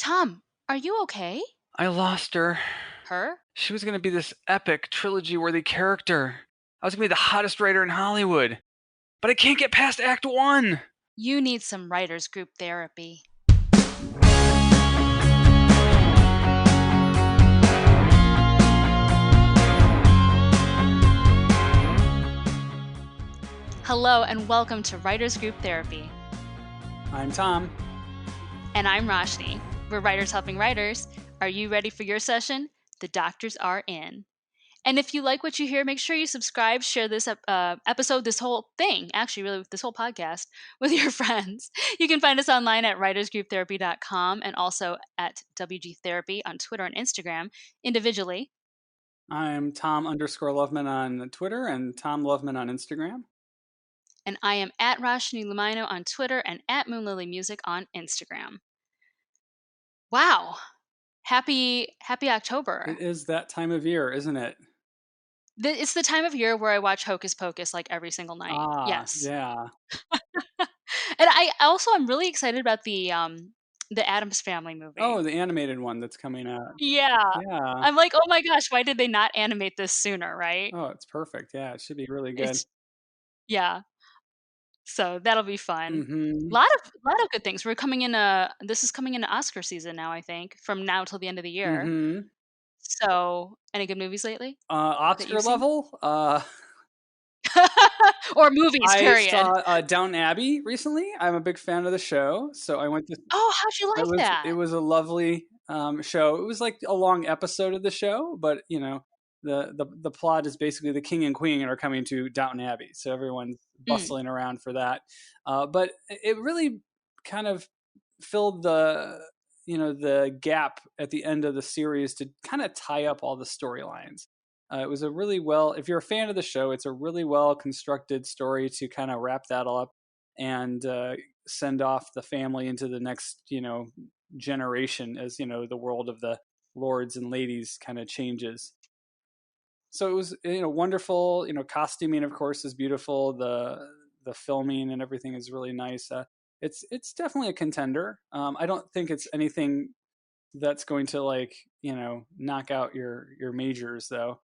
Tom, are you okay? I lost her. Her? She was going to be this epic, trilogy-worthy character. I was going to be the hottest writer in Hollywood. But I can't get past Act 1! You need some writers group therapy. Hello and welcome to Writers Group Therapy. I'm Tom. And I'm Roshni. We're writers helping writers. Are you ready for your session? The doctors are in. And if you like what you hear, make sure you subscribe, share this episode, this whole thing, actually, really, this whole podcast with your friends. You can find us online at writersgrouptherapy.com and also at WG Therapy on Twitter and Instagram individually. I'm Tom_Loveman on Twitter and Tom Loveman on Instagram. And I am at Roshni Lumino on Twitter and at Moonlily Music on Instagram. Wow. Happy October. It is that time of year, isn't it? It's the time of year where I watch Hocus Pocus like every single night. Yes. Yeah. And I'm really excited about the Addams Family movie. Oh, the animated one that's coming out. Yeah. Yeah. I'm like, oh my gosh, why did they not animate this sooner, right? Oh, it's perfect. Yeah, it should be really good. Yeah. So that'll be fun. Mm-hmm. Lot of good things. This is coming into Oscar season now, I think, from now till the end of the year. Mm-hmm. So, any good movies lately? Oscar level? Or movies, period. I saw Downton Abbey recently. I'm a big fan of the show, so I went to. Oh, how'd you like that? It was a lovely show. It was like a long episode of the show, but you know, the plot is basically the king and queen are coming to Downton Abbey, so everyone's bustling around for that. But it really kind of filled the gap at the end of the series to kind of tie up all the storylines. It was if you're a fan of the show, it's a really well constructed story to kind of wrap that all up and send off the family into the next, generation as, the world of the lords and ladies kind of changes. So it was, wonderful. Costuming, of course, is beautiful. The filming and everything is really nice. It's definitely a contender. I don't think it's anything that's going to knock out your majors though.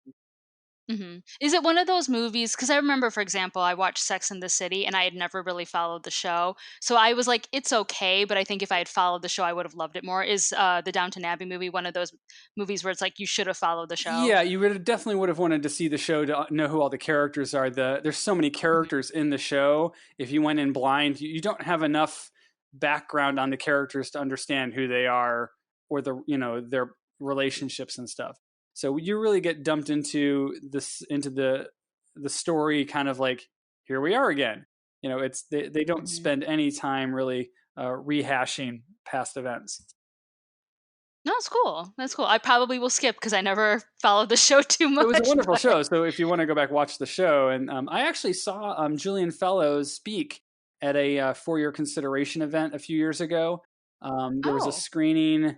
Mm-hmm. Is it one of those movies? Because I remember, for example, I watched Sex and the City, and I had never really followed the show, so I was like, "It's okay," but I think if I had followed the show, I would have loved it more. Is the Downton Abbey movie one of those movies where it's like you should have followed the show? Yeah, you definitely would have wanted to see the show to know who all the characters are. There's so many characters in the show. If you went in blind, you don't have enough background on the characters to understand who they are or their relationships and stuff. So you really get dumped into the story, kind of like, here we are again. It's they don't spend any time really rehashing past events. No, it's cool. That's cool. I probably will skip because I never followed the show too much. It was a wonderful show. So if you want to go back, watch the show. And I actually saw Julian Fellows speak at a for-year consideration event a few years ago. There was a screening.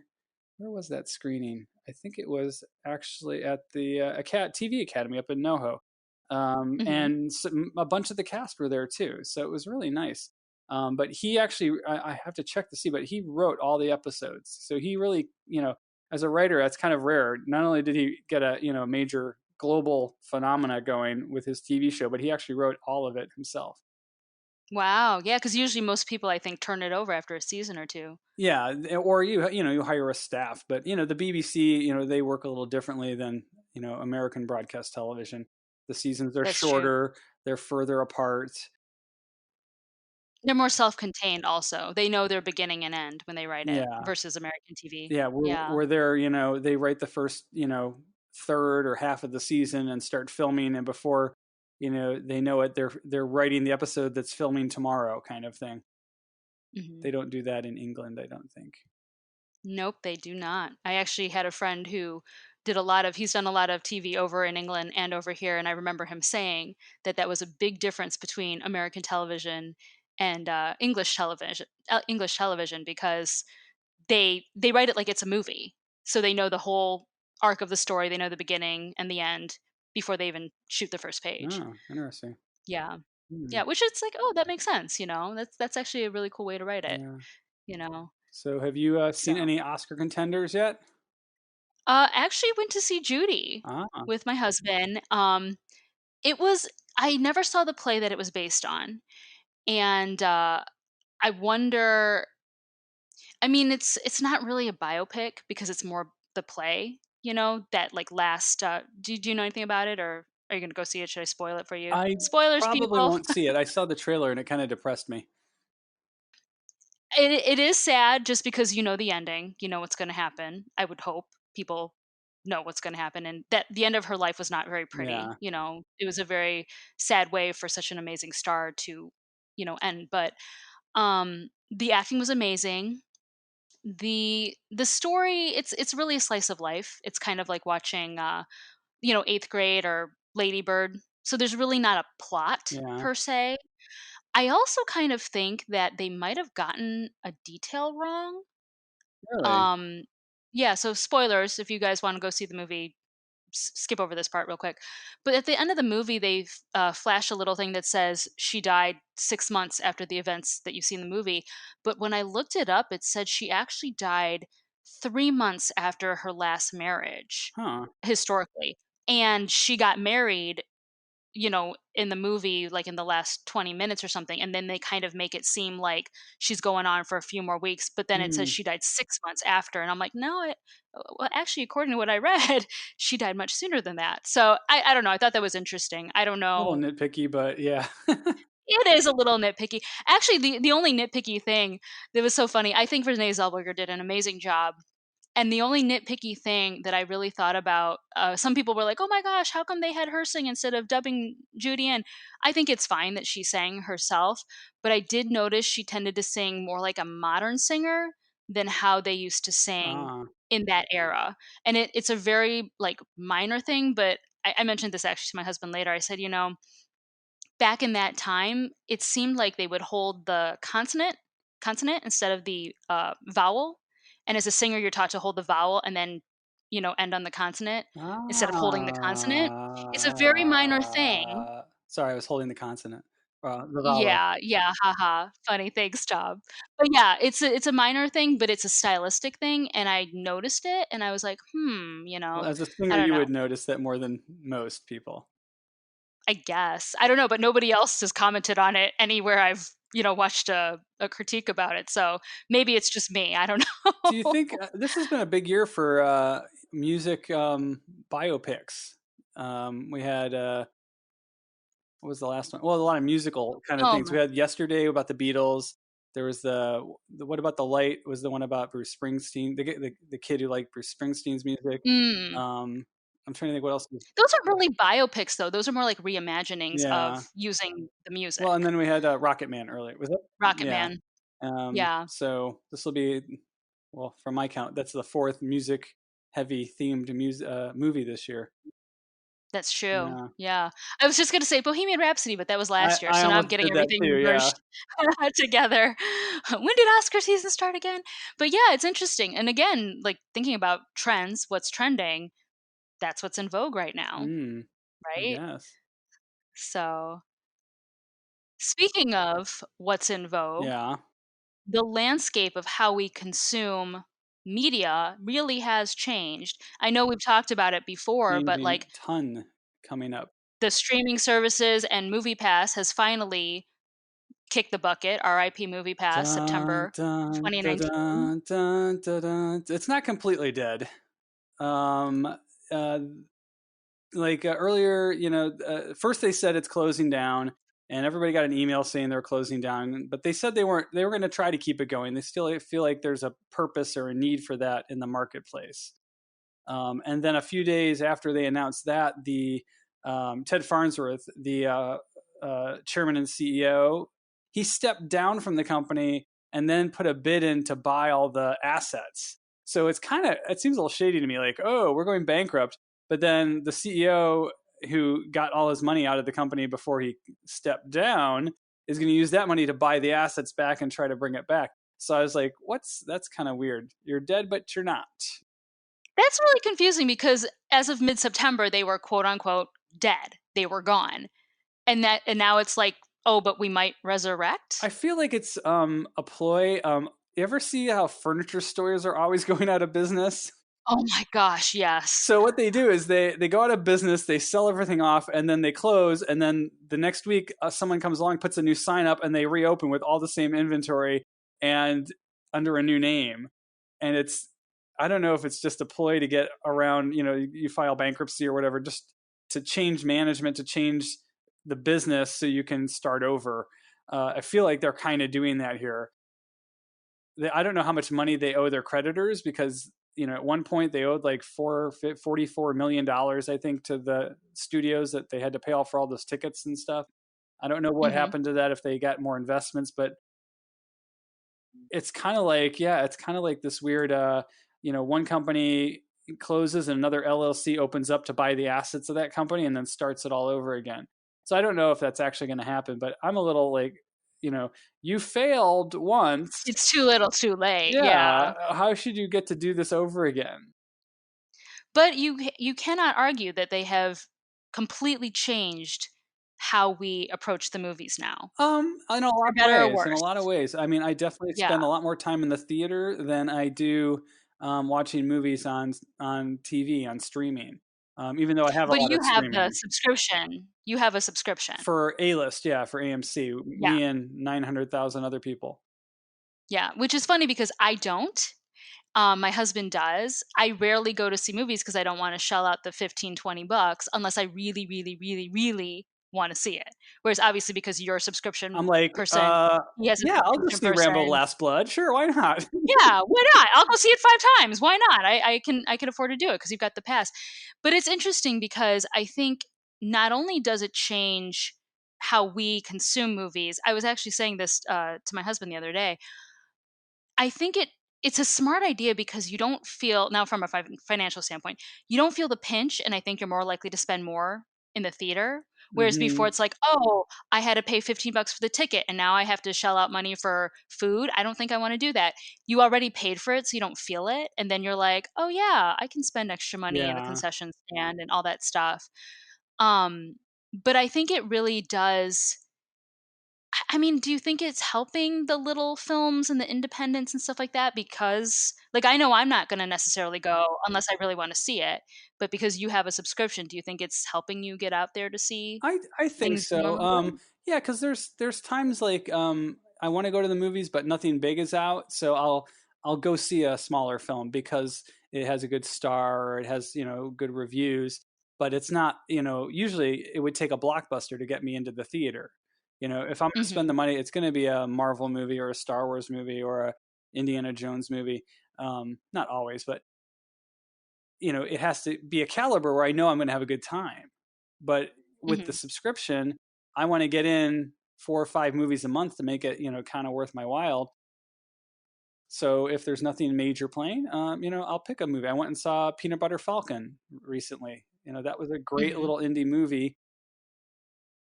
Where was that screening? I think it was actually at the TV Academy up in NoHo. And a bunch of the cast were there too. So it was really nice. But he actually, I have to check to see, but he wrote all the episodes. So he really, as a writer, that's kind of rare. Not only did he get a major global phenomena going with his TV show, but he actually wrote all of it himself. Wow. Yeah, because usually most people, I think, turn it over after a season or two. Yeah, or you hire a staff, but the BBC, they work a little differently than American broadcast television. The seasons are shorter, true. They're further apart. They're more self-contained also. They know their beginning and end when they write it versus American TV. Yeah, we're there, they write the first, third or half of the season and start filming, and before, they know it, they're writing the episode that's filming tomorrow kind of thing. Mm-hmm. They don't do that in England, I don't think. Nope, they do not. I actually had a friend who he's done a lot of TV over in England and over here, and I remember him saying that was a big difference between American television and English television because they write it like it's a movie, so they know the whole arc of the story, they know the beginning and the end before they even shoot the first page. Oh, interesting. Yeah. Yeah, which it's like, oh, that makes sense, that's actually a really cool way to write it. So, have you seen So, any Oscar contenders yet? actually went to see Judy Ah, with my husband. It was I never saw the play that it was based on, and I wonder. I mean, it's not really a biopic because it's more the play. That like last. Do you know anything about it, or are you gonna go see it? Should I spoil it for you? I Spoilers, probably people. won't see it. I saw the trailer and it kind of depressed me. It is sad just because you know the ending, you know what's gonna happen. I would hope people know what's gonna happen, and that the end of her life was not very pretty. Yeah, It was a very sad way for such an amazing star to, end. But the acting was amazing. The story, it's really a slice of life. It's kind of like watching eighth grade or Lady Bird. So there's really not a plot yeah, per se. I also kind of think that they might have gotten a detail wrong. really. Um, yeah, so spoilers if you guys wanna go see the movie, skip over this part real quick. But at the end of the movie, they flash a little thing that says she died 6 months after the events that you see in the movie. But when I looked it up, it said she actually died 3 months after her last marriage, Huh. historically. And she got married, in the movie, like in the last 20 minutes or something. And then they kind of make it seem like she's going on for a few more weeks, but then it says Hmm. she died 6 months after. And I'm like, no, well, actually, according to what I read, she died much sooner than that. So I don't know. I thought that was interesting. I don't A little know. nitpicky, but yeah. It is a little nitpicky. Actually, the only nitpicky thing that was so funny, I think Renee Zellweger did an amazing job. And the only nitpicky thing that I really thought about, some people were like, "Oh my gosh, how come they had her sing instead of dubbing Judy in?" I think it's fine that she sang herself, but I did notice she tended to sing more like a modern singer than how they used to sing Ah, in that era. And it's a very like minor thing, but I mentioned this actually to my husband later. I said, back in that time, it seemed like they would hold the consonant instead of the vowel. And as a singer, you're taught to hold the vowel and then, end on the consonant instead of holding the consonant. It's a very minor thing. sorry, I was holding the consonant, the vowel. Yeah, yeah, haha. Funny, thanks, job. But yeah, it's a minor thing, but it's a stylistic thing, and I noticed it, and I was like, Well, as a I singer, don't you know. would notice that more than most people. I guess. I don't know, but nobody else has commented on it anywhere I've, watched a critique about it. So maybe it's just me. I don't Do you know. think this has been a big year for music biopics? We had what was the last one? Well, a lot of musical kind of things. We had yesterday about the Beatles. There was the what about the light was the one about Bruce Springsteen, the kid who liked Bruce Springsteen's music. Mm. Um, I'm trying to think what else. Those aren't really biopics, though. Those are more like reimaginings of Yeah. using the Well, and music. then we had Rocket Man earlier. Was it? Rocket Yeah. Man. Yeah, So this will be, well, from my count, that's the fourth music heavy themed movie this year. that's true. Yeah. Yeah. I was just gonna say Bohemian Rhapsody, but that was I, last year. I So now I'm almost getting did that too. everything Yeah. merged together. When did Oscar season start again? But yeah, it's interesting. And again, like thinking about trends, what's trending, that's what's in vogue right now, Mm, I right? guess. So, speaking of what's in vogue, Yeah. the landscape of how we consume media really has changed. I know we've talked about it before, but Changing like ton coming up. the streaming services and MoviePass has finally kicked the bucket. RIP MoviePass, Dun, September dun, dun, 2019. dun, dun, dun, dun. It's not completely dead. Um, uh, earlier, first they said it's closing down, and everybody got an email saying they're closing down. But they said they weren't. They were going to try to keep it going. They still feel like there's a purpose or a need for that in the marketplace. And then a few days after they announced that, the Ted Farnsworth, the chairman and CEO, he stepped down from the company and then put a bid in to buy all the assets. So it seems a little shady to me, like, oh, we're going bankrupt. But then the CEO who got all his money out of the company before he stepped down is going to use that money to buy the assets back and try to bring it back. So I was like, that's kind of weird. You're dead, but you're not. That's really confusing because as of mid-September, they were quote unquote dead. They were gone. And now it's like, oh, but we might I resurrect. feel like it's a ploy. You ever see how furniture stores are always going out of business? Oh my gosh, yes. So what they do is they go out of business, they sell everything off, and then they close, and then the next week someone comes along, puts a new sign up, and they reopen with all the same inventory and under a new name. And it's, I don't know if it's just a ploy to get around, you file bankruptcy or whatever, just to change management, to change the business so you can start over. I feel like they're kind of doing that here. I don't know how much money they owe their creditors, because at one point they owed like $44 million, I think, to the studios, that they had to pay off for all those tickets and stuff. I don't know what Mhm. happened to that, if they got more investments, but it's kind of like, yeah, it's kind of like this weird, one company closes and another LLC opens up to buy the assets of that company and then starts it all over again. So I don't know if that's actually going to happen, but I'm a little like, you know, you failed once. It's too little, too late, yeah. Yeah, how should you get to do this over again? But you cannot argue that they have completely changed how we approach the movies now, In a for lot of better or ways. In a worse. lot of ways. I mean, I definitely Yeah. spend a lot more time in the theater than I do watching movies on TV, on streaming. Even though I have a But lot you of have the streaming subscription. You have a subscription. for A list, yeah, for AMC. Yeah. Me and 900,000 other people. Yeah, which is funny because I don't. My husband does. I rarely go to see movies because I don't wanna shell out the 15, $20 unless I really, really, really, really wanna see it. Whereas obviously because you're a I'm subscription like, person, he has a yeah, I'll go subscription see Rambo: person. Last Blood. Sure, why not? Yeah, why not? I'll go see it 5 times. Why not? I can afford to do it because 'cause you've got the pass. But it's interesting because I think not only does it change how we consume movies. I was actually saying this, to my husband the other day. I think it's a smart idea because you don't feel now from a financial standpoint, you don't feel the pinch, and I think you're more likely to spend more in the theater. Whereas before Hmm. it's like, "Oh, I had to pay $15 for the ticket and now I have to shell out money for food. I don't think I want to do that." You already paid for it, so you don't feel it, and then you're like, "Oh yeah, I can spend extra money in the Yeah. concession stand and all that stuff." Um, but I think it really does. I mean, do you think it's helping the little films and the independents and stuff like that? Because, like, I know I'm not gonna necessarily go unless I really wanna see it, but because you have a subscription, do you think it's helping you get out there to see I think things you so. normally would? Yeah, because there's times like I want to go to the movies, but nothing big is out, so I'll go see a smaller film because it has a good star, or it has good reviews. But it's not, usually it would take a blockbuster to get me into the theater. If I'm going to spend the Mhm, money, it's going to be a Marvel movie or a Star Wars movie or a Indiana Jones movie. Not always, but it has to be a caliber where I know I'm going to have a good time. But with the mhm. subscription, I want to get in 4 or 5 movies a month to make it, kind of worth my while. So if there's nothing major playing, I'll pick a movie. I went and saw Peanut Butter Falcon recently. That was a great Mhm. little indie movie.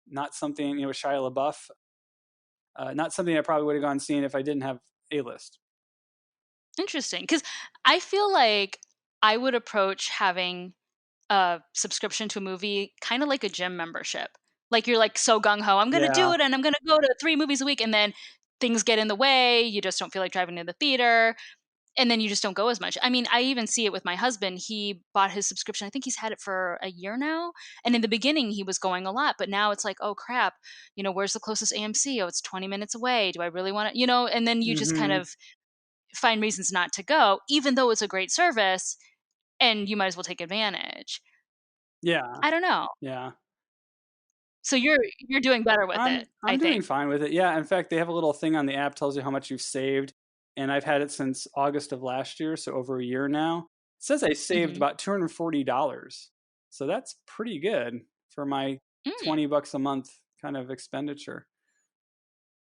Not something, Shia LaBeouf. Not something I probably would have gone seen if I didn't have A list. Interesting, because I feel like I would approach having a subscription to a movie kinda like a gym membership. Like, you're, like, so gung ho, "I'm gonna do Yeah. it, and I'm gonna go to 3 movies a week," and then things get in the way, you just don't feel like driving to the theater, and then you just don't go as much. I mean, I even see it with my husband. He bought his subscription. I think he's had it for a year now. And in the beginning, he was going a lot, but now it's like, oh crap, where's the closest AMC? Oh, it's 20 minutes away. Do I really want to, and then you just kind Hmm. of find reasons not to go, even though it's a great service and you might as well take advantage. Yeah. I don't know. Yeah. So you're doing better with I'm it, I I'm doing think. fine with it. Yeah, in fact, they have a little thing on the app, tells you how much you've saved, and I've had it since August of last year, so over a year now. It says I saved Hmm. about $240. So that's pretty good for my Mm, 20 bucks a month kind of expenditure.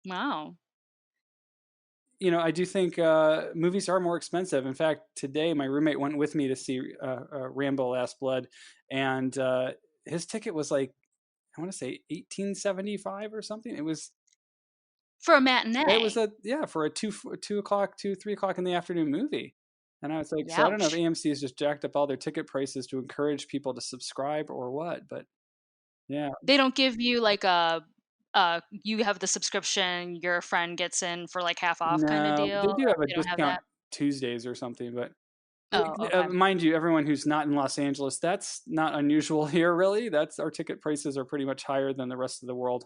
wow. I do think movies are more expensive. In fact, today my roommate went with me to see Rambo: Last Blood, and his ticket was like, I want to say 1875 or something. For a It was matinee. a yeah, for a 2 o'clock, 3 o'clock in the afternoon movie. And I was like, so I don't know if Youch. AMC has just jacked up all their ticket prices to encourage people to subscribe or what, but yeah. They don't give you like you have the subscription, your friend gets in for like half off kind of No, they deal? do have a They don't have discount that? Tuesdays or something, but Oh, okay. mind you, everyone who's not in Los Angeles, that's not unusual here, really. That's our ticket prices are pretty much higher than the rest of the world.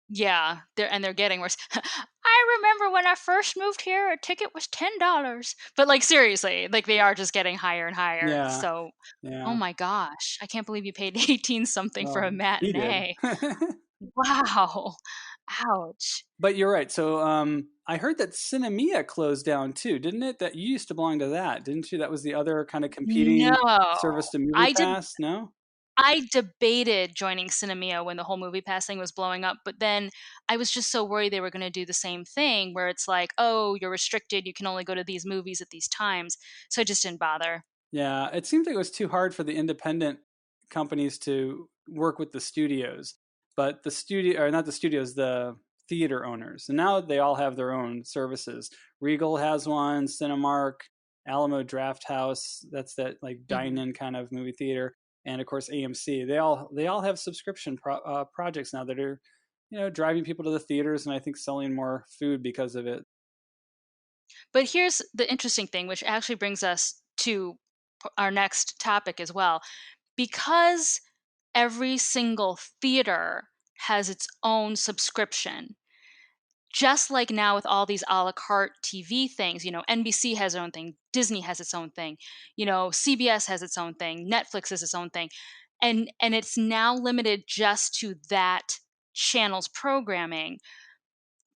Yeah, they're getting worse. I remember when I first moved here, a ticket was $10. But like seriously, like they are just getting higher and higher. Yeah, So, oh yeah. my gosh, I can't believe you paid 18 something for Well, a he did. matinee. Wow. Ouch. But you're right. So I heard that Cinemia closed down too, didn't it? That you used to belong to that, didn't you? That was the other kind of competing No. service to I did MoviePass. No. I debated joining Cinemia when the whole movie passing was blowing up, but then I was just so worried they were going to do the same thing where it's like, "Oh, you're restricted, you can only go to these movies at these times." So I just didn't bother. Yeah, it seemed like it was too hard for the independent companies to work with the studios, but the studio or not the studios, the theater owners. And now they all have their own services. Regal has one, Cinemark, Alamo Draft House, that's that like Mhm. dine-in kind of movie theater, and of course AMC. They all have subscription projects now that are, driving people to the theaters and I think selling more food because of it. But here's the interesting thing, which actually brings us to our next topic as well. Because every single theater has its own subscription, just like now with all these a la carte TV things, NBC has their own thing, Disney has its own thing, CBS has its own thing, Netflix has its own thing. And it's now limited just to that channel's programming.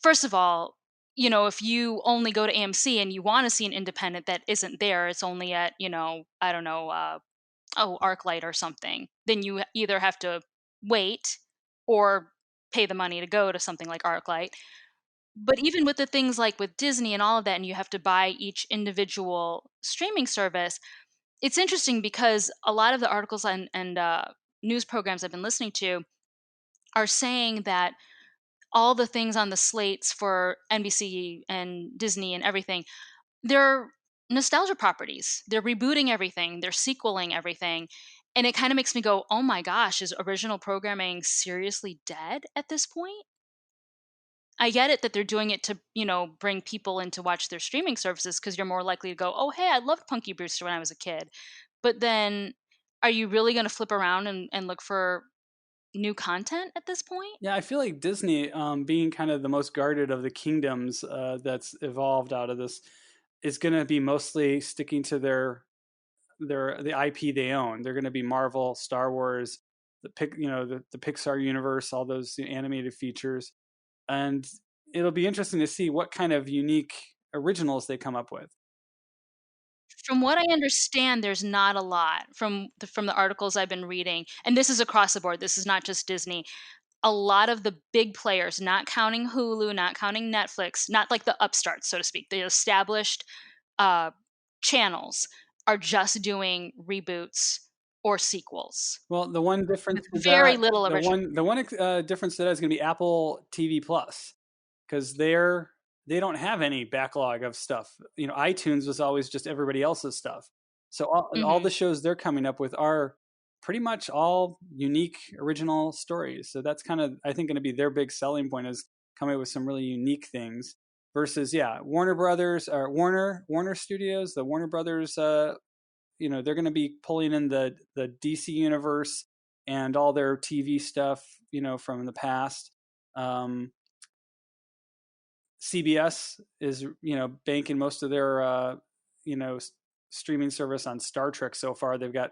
First of all, if you only go to AMC and you want to see an independent that isn't there, it's only at, I don't know, ArcLight or something, then you either have to wait or pay the money to go to something like ArcLight. But even with the things like with Disney and all of that, and you have to buy each individual streaming service, it's interesting because a lot of the articles and news programs I've been listening to are saying that all the things on the slates for NBC and Disney and everything, they're nostalgia properties. They're rebooting everything, they're sequeling everything. And it kind of makes me go, oh my gosh, is original programming seriously dead at this point? I get it that they're doing it to, bring people in to watch their streaming services because you're more likely to go, oh, hey, I loved Punky Brewster when I was a kid. But then are you really going to flip around and look for new content at this point? Yeah, I feel like Disney, being kind of the most guarded of the kingdoms that's evolved out of this, is going to be mostly sticking to the IP they own. They're going to be Marvel, Star Wars, the Pixar universe, all those animated features, and it'll be interesting to see what kind of unique originals they come up with. From what I understand, there's not a lot from the articles I've been reading, and this is across the board. This is not just Disney. A lot of the big players, not counting Hulu, not counting Netflix, not like the upstarts, so to speak, the established uh, channels are just doing reboots or sequels Well, the one difference with to very that, little the original. one the one difference to that is going to be Apple TV Plus, because they don't have any backlog of stuff. iTunes was always just everybody else's stuff. So all Hmm. the shows they're coming up with are pretty much all unique, original stories. So that's kind of, I think, going to be their big selling point, is coming up with some really unique things. Versus, yeah, Warner Brothers or Warner Studios, the Warner Brothers, they're going to be pulling in the DC universe and all their TV stuff, from the past. Um, CBS is, banking most of their, you know, streaming service on Star Trek so far. They've got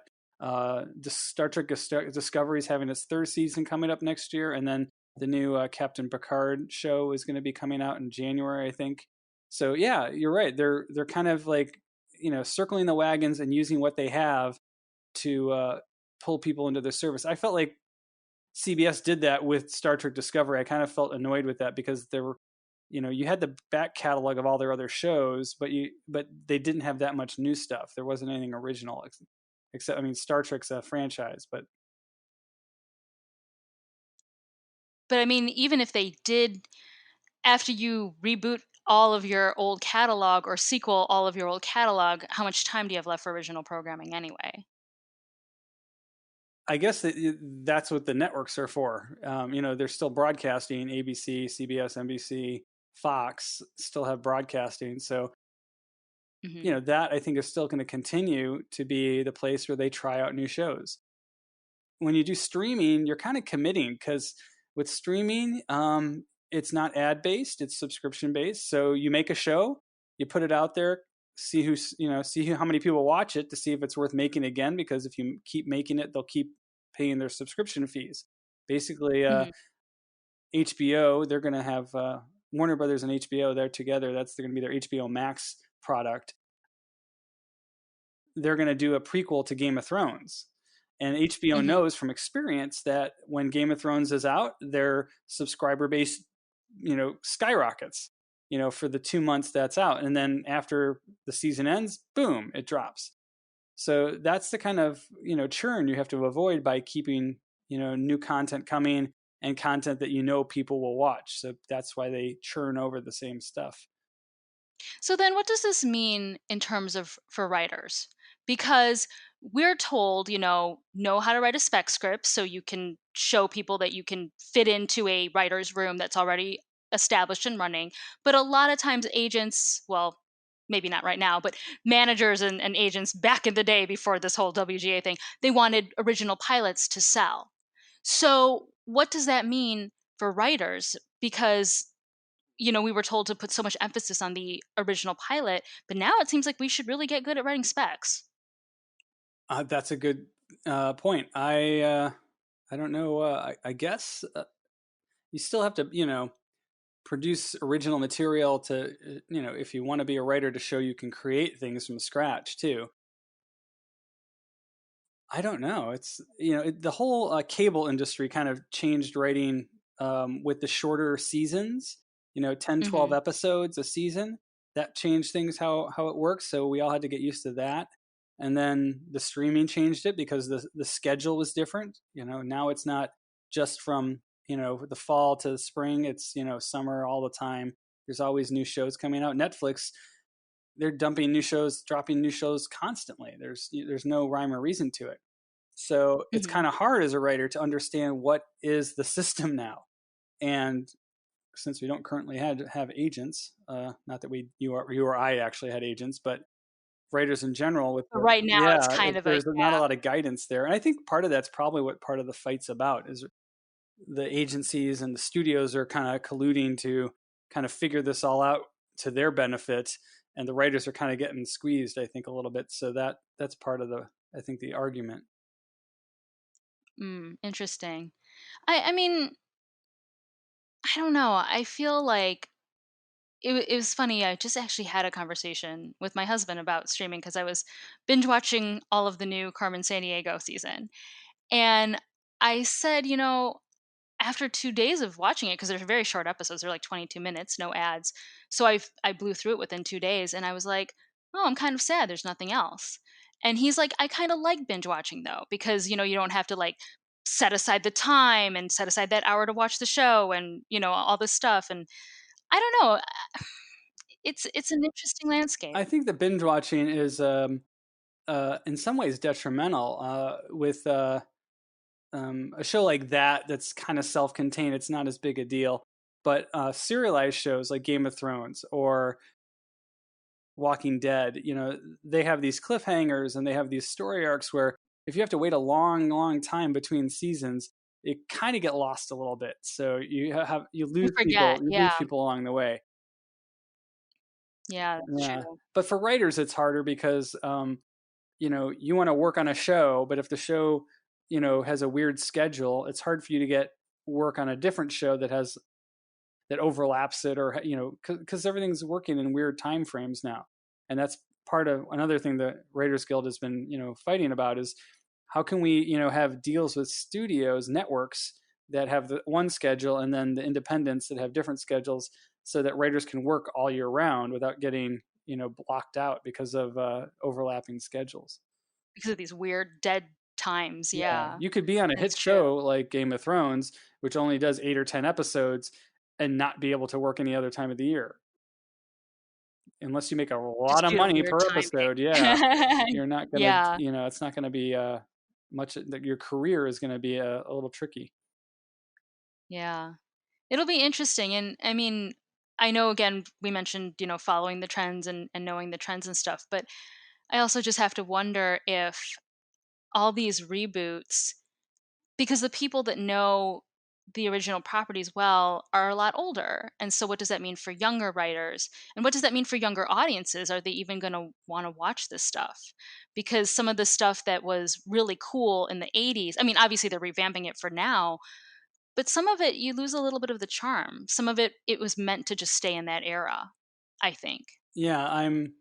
Star Trek Discovery is having its third season coming up next year, and then the new Captain Picard show is going to be coming out in January, I think. So yeah, you're right. They're kind of like, circling the wagons and using what they have to pull people into their service. I felt like CBS did that with Star Trek Discovery. I kind of felt annoyed with that because there were, you had the back catalog of all their other shows, but they didn't have that much new stuff. There wasn't anything original except, I mean, Star Trek's a franchise, but But I mean, even if they did, after you reboot all of your old catalog or sequel all of your old catalog, how much time do you have left for original programming anyway? I guess that's what the networks are for. They're still broadcasting. ABC, CBS, NBC, Fox still have broadcasting. So, Hmm. that I think is still going to continue to be the place where they try out new shows. When you do streaming, you're kind of committing because with streaming, it's not ad based; it's subscription based. So you make a show, you put it out there, see how many people watch it to see if it's worth making again. Because if you keep making it, they'll keep paying their subscription fees. Basically, Hmm. HBO, they're going to have Warner Brothers and HBO. They're together. They're going to be their HBO Max product. They're going to do a prequel to Game of Thrones. And HBO Hmm. knows from experience that when Game of Thrones is out, their subscriber base, skyrockets, for the 2 months that's out. And then after the season ends, boom, it drops. So that's the kind of, churn you have to avoid by keeping, new content coming and content that people will watch. So that's why they churn over the same stuff. So then what does this mean in terms of for writers? Because we're told, know how to write a spec script so you can show people that you can fit into a writer's room that's already established and running. But a lot of times agents, well, maybe not right now, but managers and agents back in the day before this whole WGA thing, they wanted original pilots to sell. So what does that mean for writers? Because we were told to put so much emphasis on the original pilot, but now it seems like we should really get good at writing specs. That's a good point. I don't know. I guess you still have to, produce original material to, if you want to be a writer, to show you can create things from scratch too. I don't know. It's the whole cable industry kind of changed writing with the shorter seasons. 10, 12 Hmm. episodes a season. That changed things how it works. So we all had to get used to that. And then the streaming changed it because the schedule was different. Now it's not just from the fall to the spring. It's summer all the time. There's always new shows coming out. Netflix, they're dumping new shows, dropping new shows constantly. There's no rhyme or reason to it. So it's Hmm. kind of hard as a writer to understand what is the system now. And since we don't currently have agents, not that you or I actually had agents, but writers in general with But right now, it's yeah, kind of a there's not a yeah. lot of guidance there. And I think part of that's probably what part of the fight's about is the agencies and the studios are kind of colluding to kind of figure this all out to their benefit, and the writers are kind of getting squeezed, I think, a little bit. So that's part of the I think the argument. Interesting. I mean, I don't know. I feel like it was funny. I just actually had a conversation with my husband about streaming because I was binge watching all of the new Carmen Sandiego season, and I said, after 2 days of watching it, because they're very short episodes, they're like 22 minutes, no ads. So I blew through it within 2 days, and I was like, "Oh, I'm kind of sad there's nothing else." And he's like, "I kinda like binge watching though, because, you don't have to, like, set aside the time and set aside that hour to watch the show and, all this stuff." And I don't know, it's an interesting landscape. I think the binge watching is in some ways detrimental with a show like that that's kind of self-contained. It's not as big a deal, but serialized shows like Game of Thrones or Walking Dead, they have these cliffhangers and they have these story arcs where if you have to wait a long, long time between seasons, you kind of get lost a little bit. So You forget, you yeah. lose people along the way. Yeah, that's Yeah, true. but for writers, it's harder because you want to work on a show, but if the show has a weird schedule, it's hard for you to get work on a different show that overlaps it, or because everything's working in weird time frames now. And that's part of another thing the Writers Guild has been fighting about is how can we have deals with studios networks that have the one schedule and then the independents that have different schedules, so that writers can work all year round without getting blocked out because of overlapping schedules. Because of these weird dead times, Yeah, yeah. you could be on a hit It's true. show like Game of Thrones, which only does 8 or 10 episodes, and not be able to work any other time of the year unless you make a lot Just of due to money weird per timing. episode. Yeah, you're not gonna, Yeah. it's not gonna be. much that your career is going to be a little tricky. Yeah. It'll be interesting. And I mean, I know again, we mentioned, following the trends and knowing the trends and stuff, but I also just have to wonder if all these reboots, because the people that know the original properties well are a lot older. And so what does that mean for younger writers? And what does that mean for younger audiences? Are they even going to want to watch this stuff? Because some of the stuff that was really cool in the 80s, I mean, obviously they're revamping it for now, but some of it you lose a little bit of the charm. Some of it was meant to just stay in that era, I think. Yeah,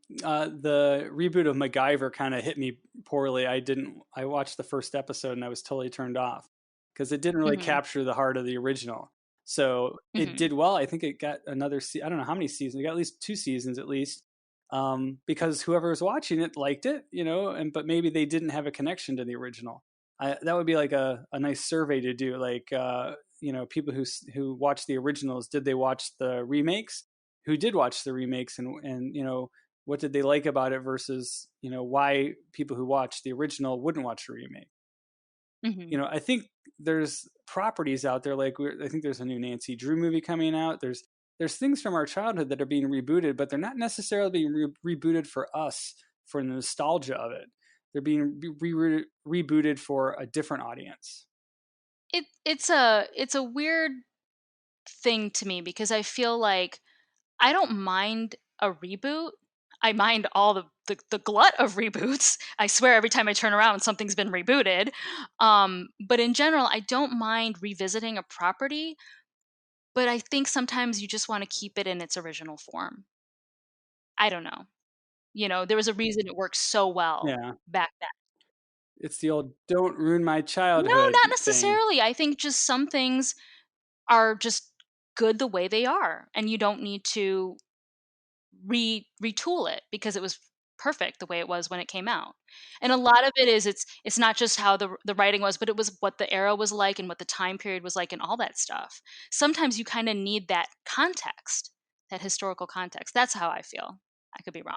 the reboot of MacGyver kind of hit me poorly. I watched the first episode and I was totally turned off because it didn't really Mhm. capture the heart of the original. So it Mhm. did well. I think it got I don't know how many seasons. It got at least 2 seasons at least. Because whoever was watching it liked it, but maybe they didn't have a connection to the original. That would be like a nice survey to do. Like, people who watch the originals, did they watch the remakes? Who did watch the remakes, and what did they like about it versus why people who watched the original wouldn't watch the remake. Mhm. I think there's properties out there like I think there's a new Nancy Drew movie coming out. There's things from our childhood that are being rebooted, but they're not necessarily being rebooted for us for the nostalgia of it. They're being rebooted for a different audience. It's a weird thing to me because I feel like I don't mind a reboot. I mind all the glut of reboots. I swear every time I turn around something's been rebooted. But in general, I don't mind revisiting a property, but I think sometimes you just want to keep it in its original form. I don't know. There was a reason it worked so well Yeah, back then. it's the old "don't ruin my No, childhood" not thing. necessarily. I think just some things are just good the way they are, and you don't need to retool it because it was perfect the way it was when it came out. And a lot of it is it's not just how the writing was, but it was what the era was like and what the time period was like and all that stuff. Sometimes you kind of need that context, that historical context. That's how I feel. I could be wrong.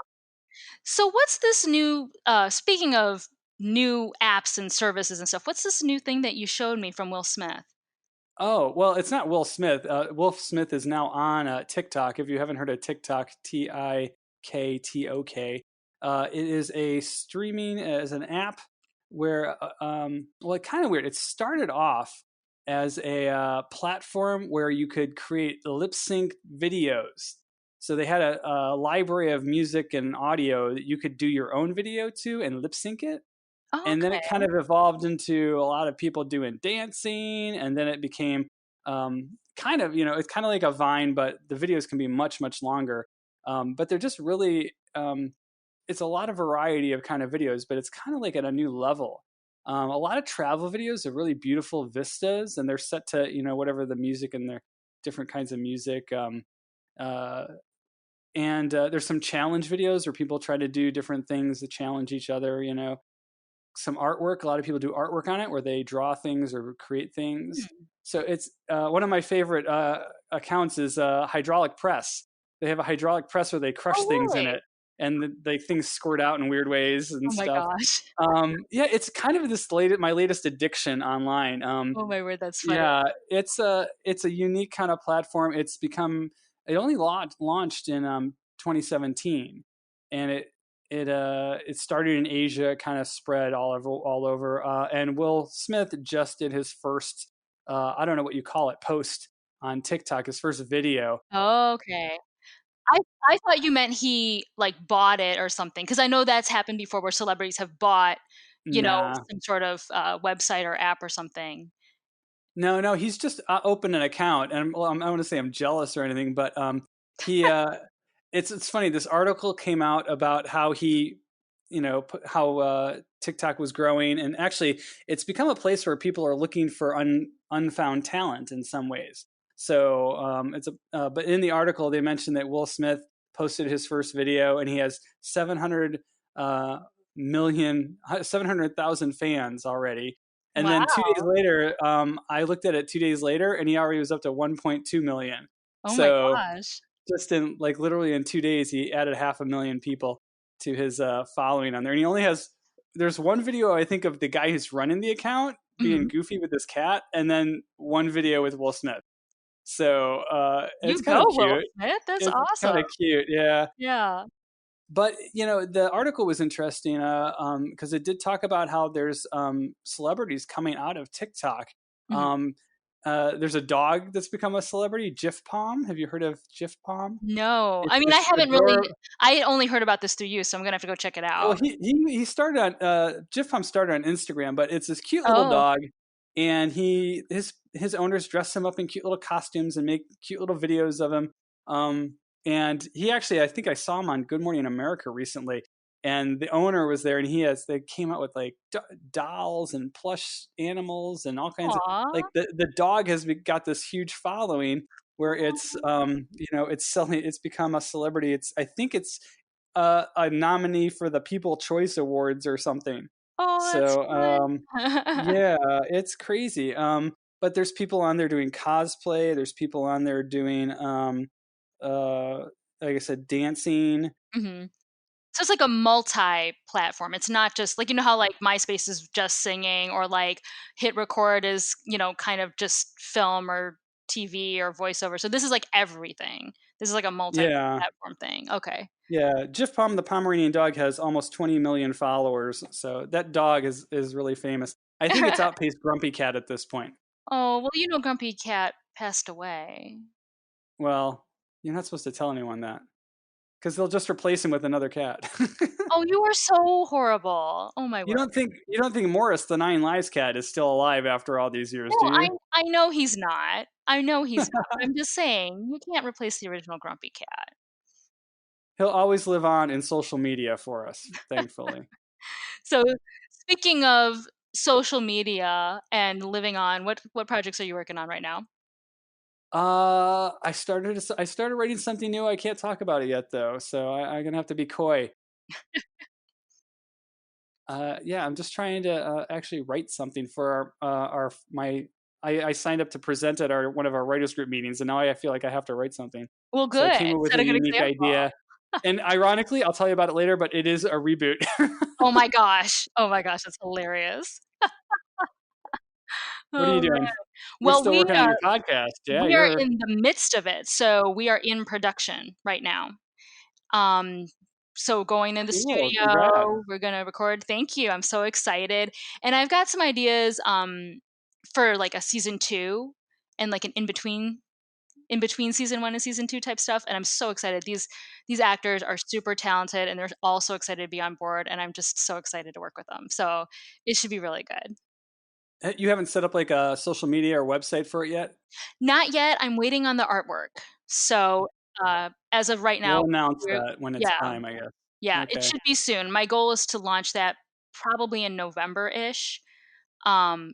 So what's this new speaking of new apps and services and stuff, what's this new thing that you showed me from Will Smith? Oh, well, it's not Will Smith. Will Smith is now on TikTok. If you haven't heard of TikTok, TikTok, it is a streaming as an app where, well, it's kind of weird. It started off as a platform where you could create lip sync videos. So they had a library of music and audio that you could do your own video to and lip sync it, Oh, and then it kind okay. of evolved into a lot of people doing dancing, and then it became kind of it's kind of like a Vine, but the videos can be much longer. But they're just really it's a lot of variety of kind of videos, but it's kind of like at a new level. A lot of travel videos are really beautiful vistas, and they're set to whatever the music, and they're different kinds of music. Uh, and there's some challenge videos where people try to do different things to challenge each other. Some artwork. A lot of people do artwork on it where they draw things or create things. Hmm. So it's one of my favorite accounts is Hydraulic Press. They have a hydraulic press where they crush Oh, things in really? it, and things squirt out in weird ways and Oh my stuff. gosh. Yeah, it's kind of my latest addiction online. Oh my word, that's funny. Yeah, it's a unique kind of platform. It only launched in 2017, and it started in Asia, kind of spread all over. And Will Smith just did his first I don't know what you call it, post on TikTok, his first video. Okay. I I thought you meant he, like, bought it or something, because I know that's happened before where celebrities have bought, Nah, some sort of, website or app or something. no, he's just opened an account, and well, I don't want to say I'm jealous or anything, but he it's funny. This article came out about how he, how TikTok was growing, and actually, it's become a place where people are looking for unfound talent in some ways. So but in the article they mentioned that Will Smith posted his first video, and he has 700,000 fans already. And then 2 days Wow. later, I looked at it 2 days later, and he already was up to 1.2 million. Oh my So gosh. just in literally in 2 days, he added 500,000 people to his following on there, and he only has there's one video I think of the guy who's running the account being Mhm. goofy with his cat, and then one video with Will Smith. So it's You kind go, of Will cute. Smith, that's It's awesome. kind of cute, yeah. Yeah. But the article was interesting because it did talk about how there's celebrities coming out of TikTok. Mhm. Um, there's a dog that's become a celebrity, Jif Palm. Have you heard of Jif Palm? No. It's I mean, I this haven't really adorable. I only heard about this through you, so I'm gonna have to go check it Well, out. he started on Jif Palm started on Instagram, but it's this cute little Oh. dog, and his owners dress him up in cute little costumes and make cute little videos of him. Um, and he actually, I think I saw him on Good Morning America recently, and the owner was there, and they came out with like dolls and plush animals and all kinds of like Aw. the dog has got this huge following where it's it's selling, it's become a celebrity. It's I think it's a nominee for the People Choice Awards or something. Oh, that's So fun. yeah, it's crazy. But there's people on there doing cosplay. There's people on there doing uh, like I said, dancing. Mhm. So it's like a multi-platform. It's not just like, you know how like MySpace is just singing or like hit record is, kind of just film or TV or voiceover. So this is like everything. This is like a Yeah, multi-platform thing. Okay. yeah. Jif Palm, the Pomeranian dog, has almost 20 million followers. So that dog is really famous. I think it's outpaced Grumpy Cat at this point. Oh, well, Grumpy Cat passed away. Well, you're not supposed to tell anyone that because they'll just replace him with another cat. Oh, you are so horrible. Oh my word. You don't think Morris the Nine Lives cat is still alive after all these years, No, do I you? I know he's not. I know he's not, but I'm just saying, you can't replace the original Grumpy Cat. He'll always live on in social media for us, thankfully. So, speaking of social media and living on, what projects are you working on right now? I started writing something new. I can't talk about it yet though, so I'm gonna have to be coy. Yeah, I'm just trying to actually write something for our my. I signed up to present at our one of our writers group meetings, and now I feel like I have to write something. Well, So I good. came up with Set a a good unique example. idea, and ironically, I'll tell you about it later. But it is a reboot. Oh my gosh. Oh my gosh, that's hilarious. What are Oh, you man. doing? You're Well, still working on your podcast. Yeah, we are you're in the midst of it, so we are in production right now. Um, so going in the cool. Congrats. studio, we're gonna record. Thank you. I'm so excited. And I've got some ideas for like a season 2 and like an in between season 1 and season 2 type stuff, and I'm so excited. These actors are super talented and they're all so excited to be on board, and I'm just so excited to work with them. So it should be really good. You haven't set up like a social media or website for it yet? Not yet. I'm waiting on the artwork. So, as of right now, We'll announce we're that when it's yeah. time, I guess. Yeah, it Okay. should be soon. My goal is to launch that probably in November-ish,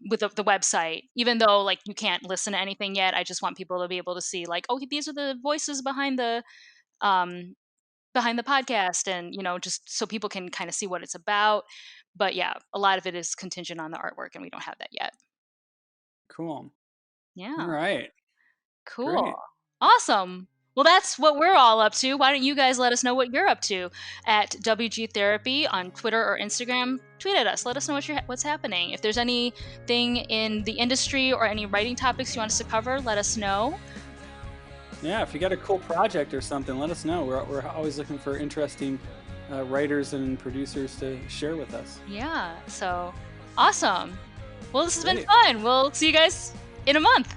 with the website. Even though, like, you can't listen to anything yet, I just want people to be able to see, like, "Oh, these are the voices um, behind the podcast," and, just so people can kinda see what it's about. But, yeah, a lot of it is contingent on the artwork, and we don't have that yet. Cool. All Yeah. right. Cool. Great. Awesome. Well, that's what we're all up to. Why don't you guys let us know what you're up to at WG Therapy on Twitter or Instagram? Tweet at us. Let us know what's happening. If there's anything in the industry or any writing topics you want us to cover, let us know. Yeah, if you got a cool project or something, let us know. We're always looking for interesting writers and producers to share with us. Yeah. So awesome. Well, this has been Great. fun. We'll see you guys in a month.